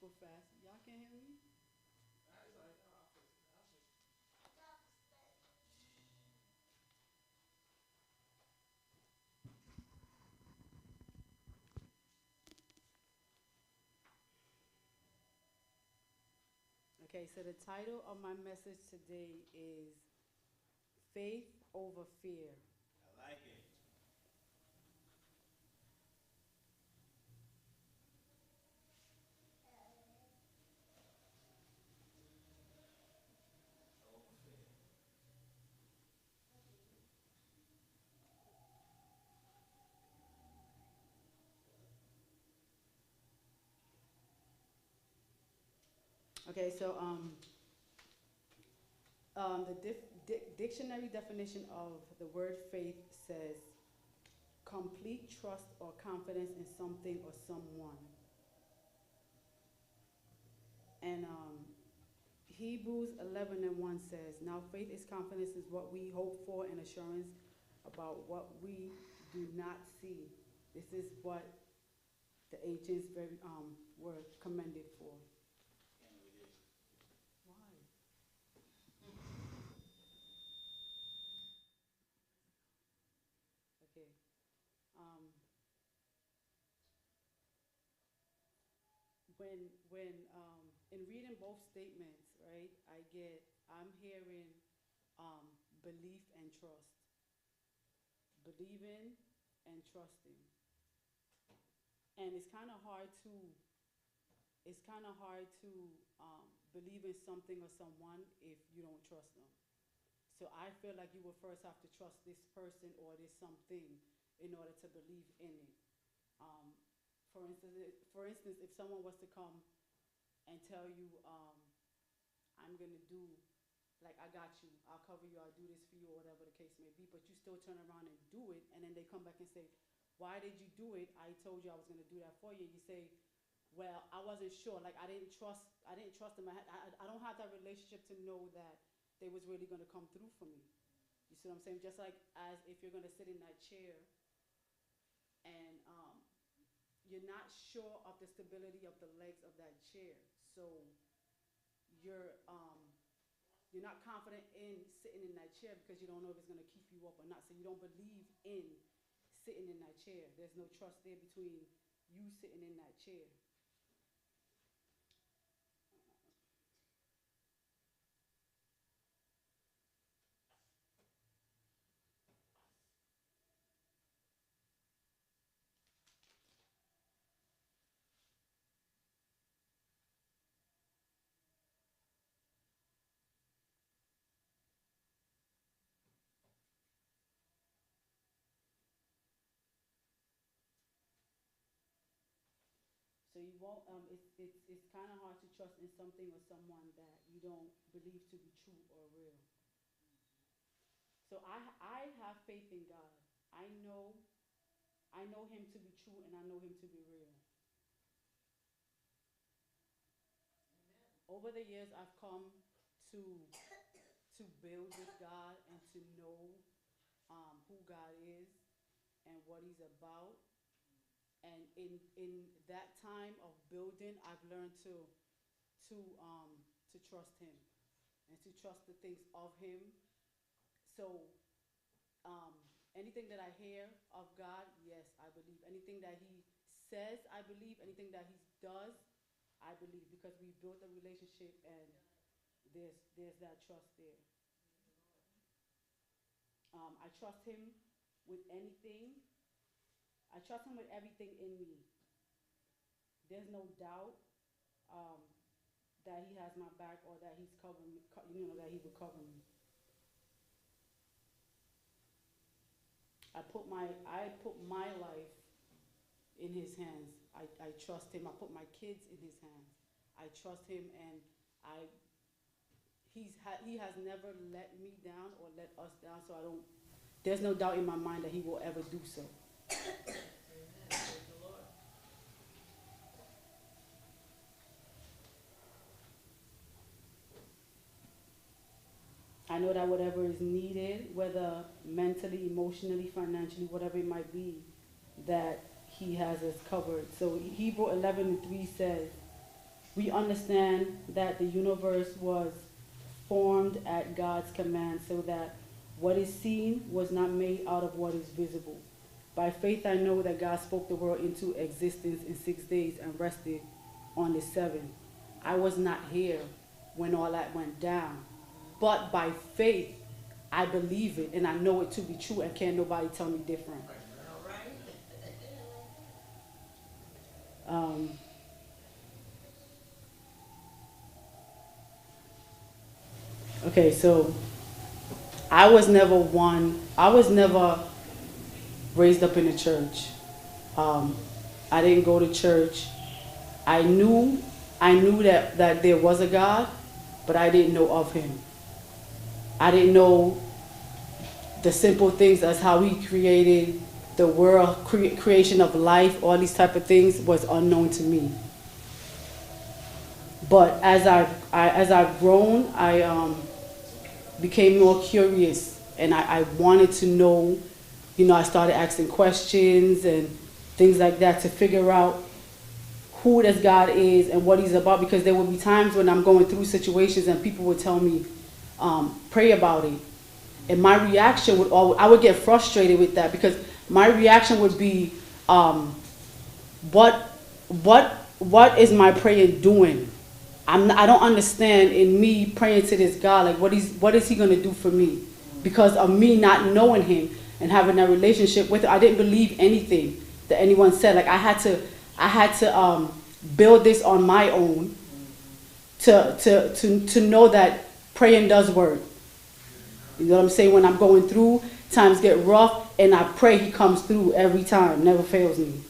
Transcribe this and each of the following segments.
super fast. Y'all can hear me? Okay, so the title of my message today is Faith Over Fear. I like it. Overfed. Okay, so the dictionary definition of the word faith says complete trust or confidence in something or someone. And Hebrews 11:1 says, now faith is confidence is what we hope for and assurance about what we do not see. This is what the ancients were commended for. Can't relate. Why? Okay. Um, when in reading both statements, right, I'm hearing belief and trust, believing and trusting, and it's kind of hard to believe in something or someone if you don't trust them. So I feel like you will first have to trust this person or this something in order to believe in it. Um, for instance, if someone was to come and tell you, I'm gonna do, like, I got you, I'll cover you, I'll do this for you, or whatever the case may be, but you still turn around and do it, and then they come back and say, why did you do it? I told you I was gonna do that for you. You say, well, I wasn't sure, like, I didn't trust them. I don't have that relationship to know that they was really gonna come through for me. You see what I'm saying? Just like as if you're gonna sit in that chair and you're not sure of the stability of the legs of that chair. So you're um, you're not confident in sitting in that chair because you don't know if it's going to keep you up or not. So you don't believe in sitting in that chair. There's no trust there between you sitting in that chair. So you won't. It's kind of hard to trust in something or someone that you don't believe to be true or real. So I have faith in God. I know I know Him to be true and I know Him to be real. Over the years, I've come to to build with God and to know who God is and what He's about. And in that time of building, I've learned to to trust Him and to trust the things of Him. So um, anything that I hear of God, yes, I believe. Anything that He says, I believe. Anything that He does, I believe, because we built a relationship and there's that trust there. I trust Him with anything. I trust Him with everything in me. There's no doubt um, that He has my back or that He's covering me. That He will cover me. I put my life in His hands. I trust Him. I put my kids in His hands. I trust Him, and I He has never let me down or let us down. So I don't. There's no doubt in my mind that He will ever do so. I know that whatever is needed, whether mentally, emotionally, financially, whatever it might be, that He has us covered. So Hebrew 11:3 says, We understand that the universe was formed at God's command so that what is seen was not made out of what is visible. By faith, I know that God spoke the world into existence in 6 days and rested on the seventh. I was not here when all that went down. But by faith, I believe it and I know it to be true, and can't nobody tell me different. Okay, so I was never raised up in a church. I didn't go to church. I knew that there was a God, but I didn't know of him. I didn't know the simple things as how he created the world, creation of life, all these type of things was unknown to me. But as I've grown, I became more curious, and I wanted to know. I started asking questions and things like that to figure out who this God is and what he's about, because there would be times when I'm going through situations and people would tell me, pray about it. And my reaction I would get frustrated with that, because my reaction would be, what is my prayer doing? I don't understand in me praying to this God, like what is he going to do for me? Because of me not knowing him and having a relationship with him, I didn't believe anything that anyone said. Like I had to build this on my own to know that praying does work. You know what I'm saying? When I'm going through, times get rough, and I pray, he comes through every time, never fails me.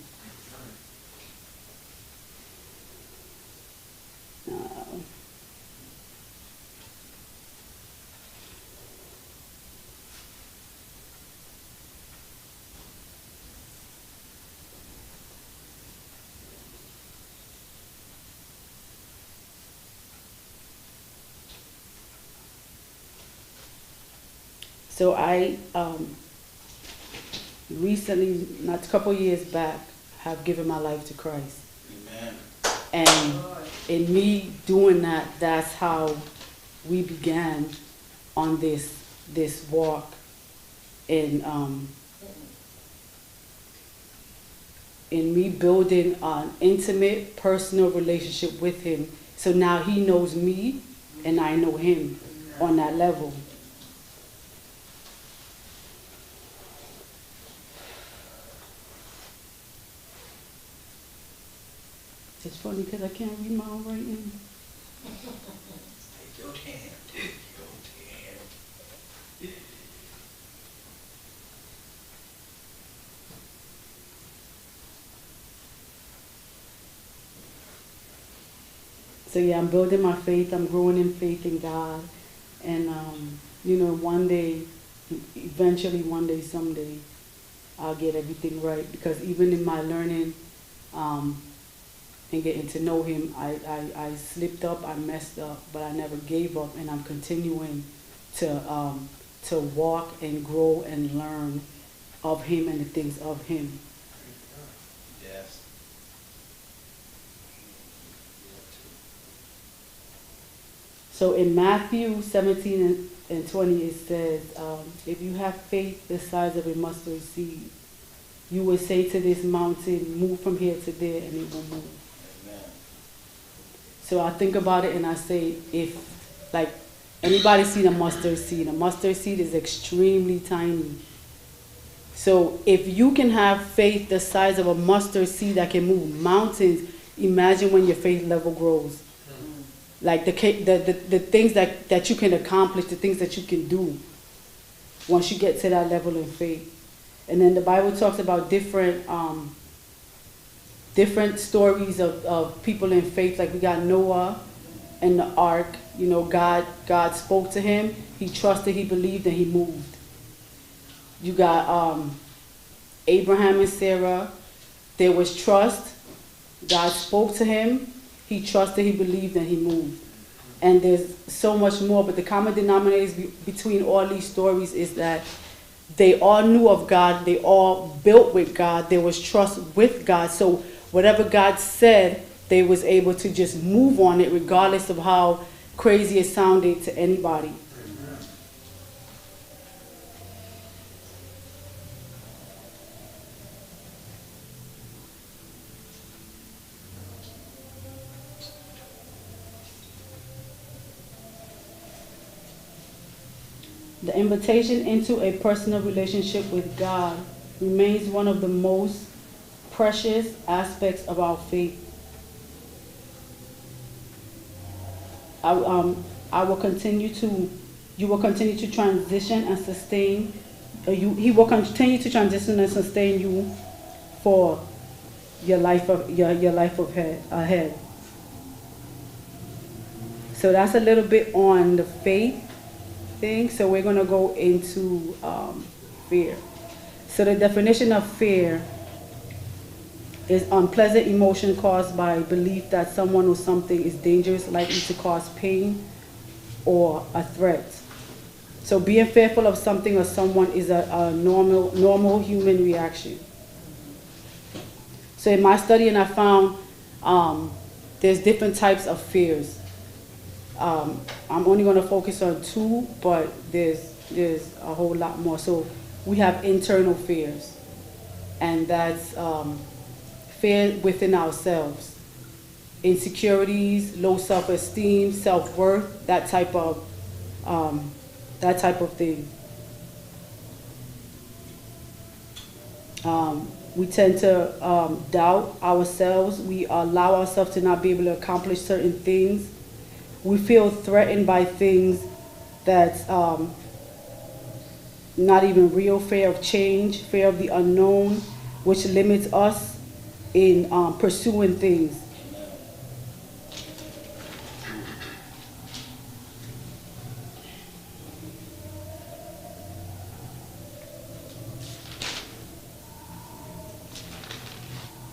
So I recently, not a couple years back, have given my life to Christ. Amen. And in me doing that, that's how we began on this walk. And in me building an intimate, personal relationship with him. So now he knows me and I know him on that level. It's funny because I can't read my own writing. Take your hand. Take your hand. So yeah, I'm building my faith. I'm growing in faith in God. And, one day, eventually one day, someday, I'll get everything right. Because even in my learning, and getting to know him, I slipped up, I messed up, but I never gave up, and I'm continuing to walk and grow and learn of him and the things of him. Yes. So in Matthew 17 and 20, it says, if you have faith the size of a mustard seed, you will say to this mountain, move from here to there, and it will move. So I think about it and I say, if, like, anybody seen a mustard seed is extremely tiny. So if you can have faith the size of a mustard seed that can move mountains, imagine when your faith level grows. Like the things that you can accomplish, the things that you can do once you get to that level of faith. And then the Bible talks about different stories of people in faith. Like we got Noah and the ark. God spoke to him. He trusted, he believed, and he moved. You got Abraham and Sarah. There was trust. God spoke to him. He trusted, he believed, and he moved. And there's so much more, but the common denominators between all these stories is that they all knew of God. They all built with God. There was trust with God. So whatever God said, they was able to just move on it regardless of how crazy it sounded to anybody. The invitation into a personal relationship with God remains one of the most precious aspects of our faith. I will continue to, you will continue to transition and sustain, he will continue to transition and sustain you for your life ahead. So that's a little bit on the faith thing. So we're going to go into fear. So the definition of fear is unpleasant emotion caused by belief that someone or something is dangerous, likely to cause pain or a threat. So being fearful of something or someone is a normal human reaction. So in my study, and I found there's different types of fears. I'm only going to focus on two, but there's a whole lot more. So we have internal fears, and that's fear within ourselves, insecurities, low self-esteem, self-worth, that type of thing. We tend to doubt ourselves. We allow ourselves to not be able to accomplish certain things. We feel threatened by things that's not even real. Fear of change, fear of the unknown, which limits us in pursuing things.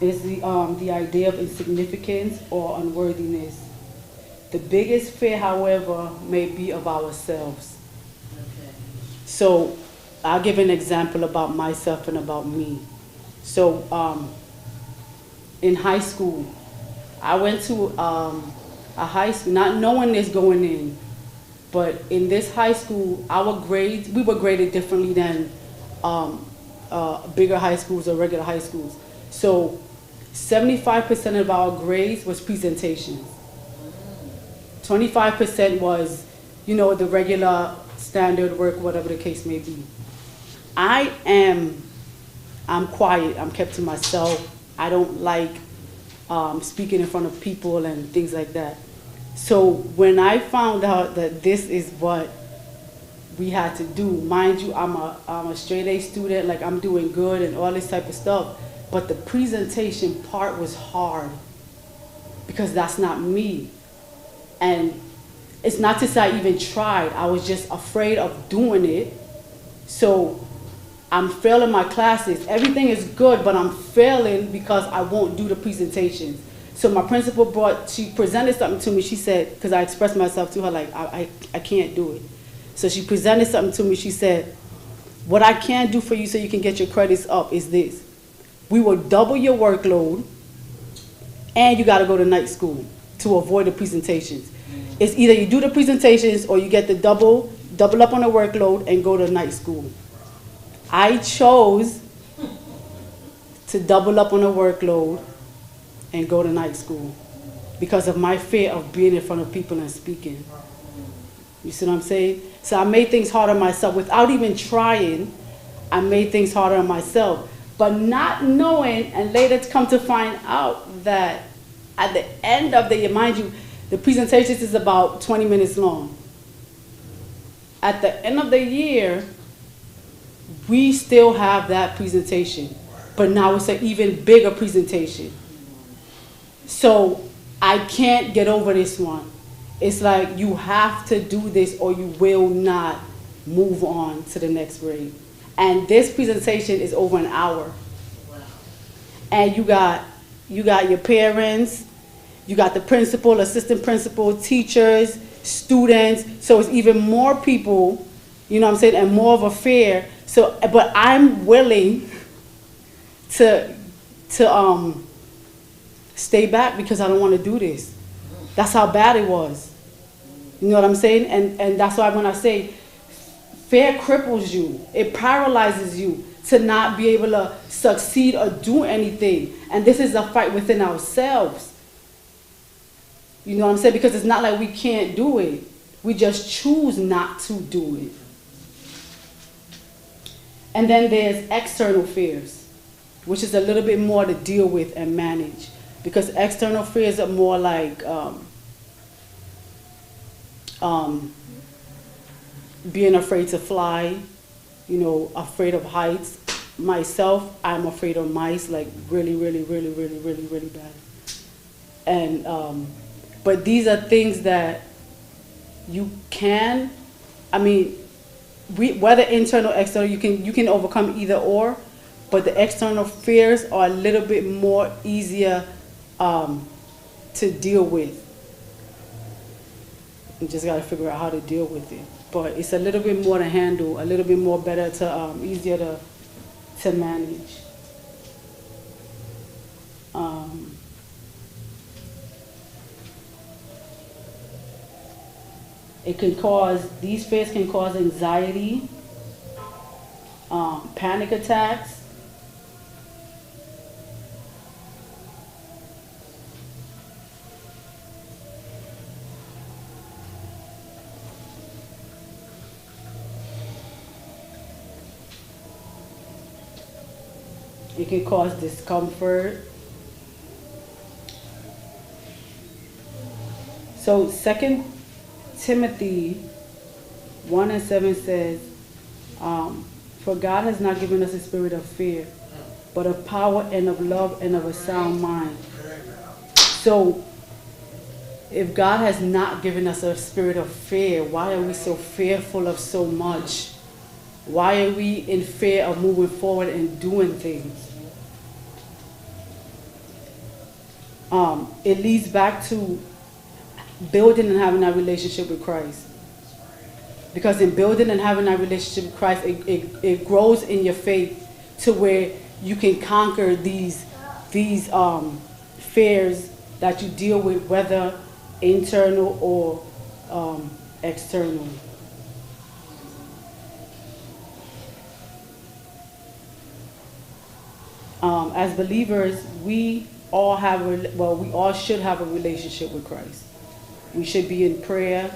Is the idea of insignificance or unworthiness. The biggest fear, however, may be of ourselves. Okay. So I'll give an example about myself and about me. So in high school, I went to a high school, not knowing this going in, but in this high school, our grades, we were graded differently than bigger high schools or regular high schools. So 75% of our grades was presentations. 25% was, the regular standard work, whatever the case may be. I'm quiet, I'm kept to myself. I don't like speaking in front of people and things like that. So when I found out that this is what we had to do, mind you, I'm a straight A student, like I'm doing good and all this type of stuff, but the presentation part was hard because that's not me. And it's not to say I even tried, I was just afraid of doing it. So I'm failing my classes. Everything is good, but I'm failing because I won't do the presentations. So my principal she presented something to me. She said, because I expressed myself to her like, I can't do it. So she presented something to me. She said, what I can do for you so you can get your credits up is this. We will double your workload, and you got to go to night school to avoid the presentations. It's either you do the presentations or you get the double up on the workload and go to night school. I chose to double up on the workload and go to night school because of my fear of being in front of people and speaking. You see what I'm saying? So I made things hard on myself. Without even trying, I made things harder on myself. But not knowing, and later to come to find out that at the end of the year, mind you, the presentations is about 20 minutes long. At the end of the year, we still have that presentation, but now it's an even bigger presentation. So I can't get over this one. It's like you have to do this or you will not move on to the next grade. And this presentation is over an hour. Wow. And you got your parents, you got the principal, assistant principal, teachers, students, so it's even more people, and more of a fear. So, but I'm willing to stay back because I don't want to do this. That's how bad it was. You know what I'm saying? And that's why when I say fear cripples you, it paralyzes you to not be able to succeed or do anything. And this is a fight within ourselves. You know what I'm saying? Because it's not like we can't do it. We just choose not to do it. And then there's external fears, which is a little bit more to deal with and manage. Because external fears are more like being afraid to fly, you know, afraid of heights. Myself, I'm afraid of mice, like really, really, really, really, really, really bad. And but these are things that you can, I mean, whether internal or external, you can overcome either or, but the external fears are a little bit more easier to deal with. You just got to figure out how to deal with it. But it's a little bit more to handle, a little bit more better to, easier to manage. It can cause, these fears can cause anxiety, panic attacks, it can cause discomfort. So 2 Timothy 1:7 says, for God has not given us a spirit of fear, but of power and of love and of a sound mind. So if God has not given us a spirit of fear, why are we so fearful of so much? Why are we in fear of moving forward and doing things? It leads back to building and having that relationship with Christ. Because in building and having that relationship with Christ, it grows in your faith to where you can conquer these fears that you deal with, whether internal or external. As believers, we all should have a relationship with Christ. We should be in prayer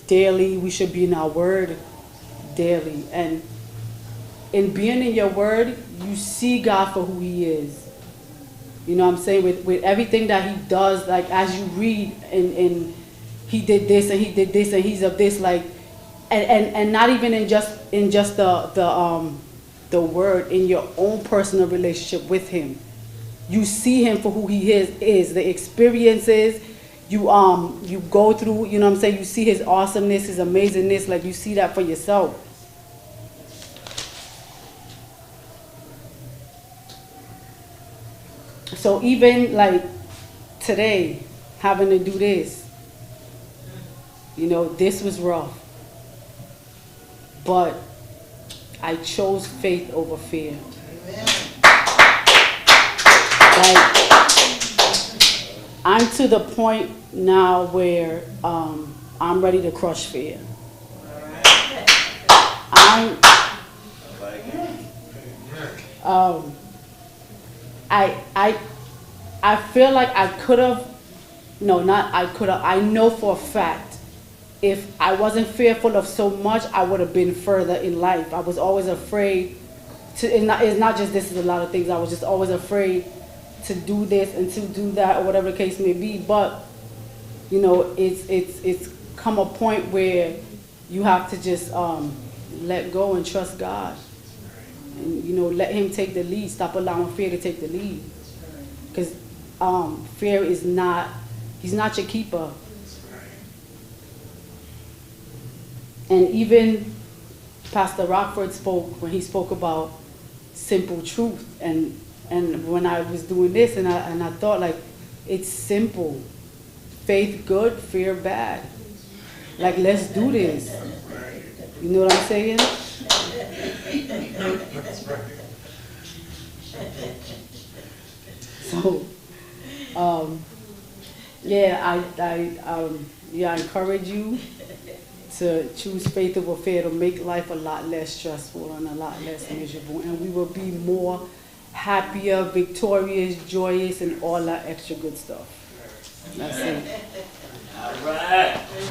daily. We should be in our word daily. And in being in your word, you see God for who he is. You know what I'm saying? With everything that he does, like as you read and he did this and he did this and he's of this, like, and not even in just the word, in your own personal relationship with him. You see him for who he is the experiences you go through, you know what I'm saying? You see his awesomeness, his amazingness, like you see that for yourself. So even like today, having to do this, you know, this was rough. But I chose faith over fear. Like, I'm to the point now where I'm ready to crush fear. I feel like I could have, no, not I could have, I know for a fact, if I wasn't fearful of so much, I would have been further in life. I was always afraid to, it's not just this, is a lot of things. I was just always afraid to do this and to do that, or whatever the case may be. But you know, it's come a point where you have to just let go and trust God, and you know, let him take the lead. Stop allowing fear to take the lead, because fear is not, he's not your keeper. And even Pastor Rockford spoke when he spoke about simple truth, and when I was doing this, and I thought, like, it's simple. Faith good, fear bad. Like, let's do this. You know what I'm saying? So, yeah, I encourage you to choose faith over fear. It'll make life a lot less stressful and a lot less miserable, and we will be more happier, victorious, joyous, and all that extra good stuff. That's it. All right.